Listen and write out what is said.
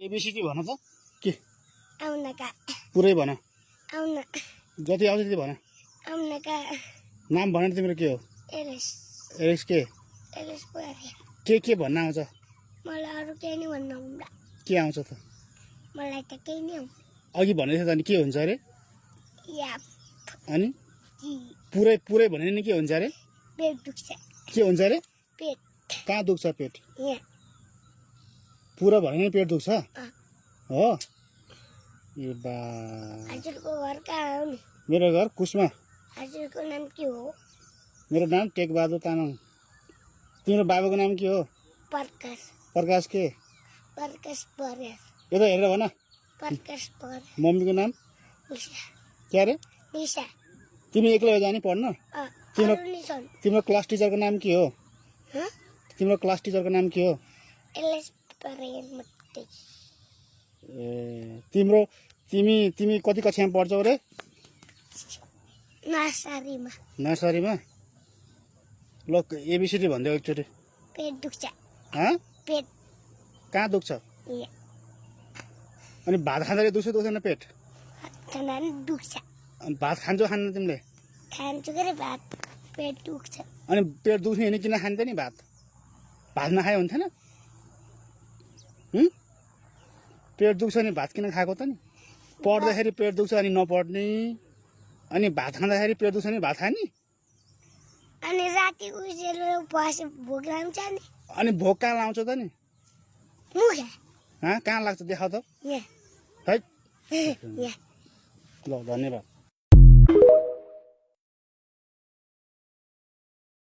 ABCD भन त के आउनका पुरै भन आउन जति आउँछ त्यति भन आउनका नाम भनेर तिम्रो के हो एलेस एलेक्स एलेस पुरारिया के भन्न आउँछ मलाई अरू केही नै भन्न आउँला के आउँछ त मलाई त केही नै आउँछ अघि भन्दै थियो त अनि के हुन्छ अरे या अनि जी पुरै भने नि के हुन्छ अरे पेट दुख्छ के हुन्छ अरे पेट कहाँ दुख्छ पेट यहाँ पुरा भने नि पेट दुख्छ हो ए बा हजुरको घर कहाँ हो नि मेरो घर कुसमा हजुरको नाम के हो मेरो नाम टेकबहादुर तामाङ तिम्रो बाबाको नाम के हो प्रकाश प्रकाश के प्रकाश परेर यो त हेरेर भन प्रकाश परेर मम्मीको नाम निशा के अरे निशा तिमी एक्लै हो जाने पढ्न अरू नि छन् तिम्रो क्लास टिचरको नाम के हो तिम्रो क्लास टिचरको नाम के हो एलेस परेर मत्ते ए तिमी कति कक्षामा पढ्छौ रे नर्सरीमा नर्सरीमा ल एबीसीडी भन्दै एकचोटि पेट दुख्छ पेट कहाँ दुख्छ यहाँ अनि भात खाँदाखेरि दुख्दैन पेट खाना नि दुख्छ अनि भात खान्छौ खान्न तिमीले खान्छु के रे भात पेट दुख्छ अनि पेट दुख्ने होइन किन खान्छ नि भात नखाए हुन्थेन पेट दुख्छ नि भात किन खाएको त नि पढ्दाखेरि पेट दुख्छ अनि नपढ्ने अनि भात खाँदाखेरि पेट दुख्छ नि भात खाने अनि राति उसेर बसे भोक लाग्छ नि अनि भोक कहाँ लाउँछ त नि मुखा कहाँ लाग्छ देखाउ त यहाँ है यहाँ ल धन्यवाद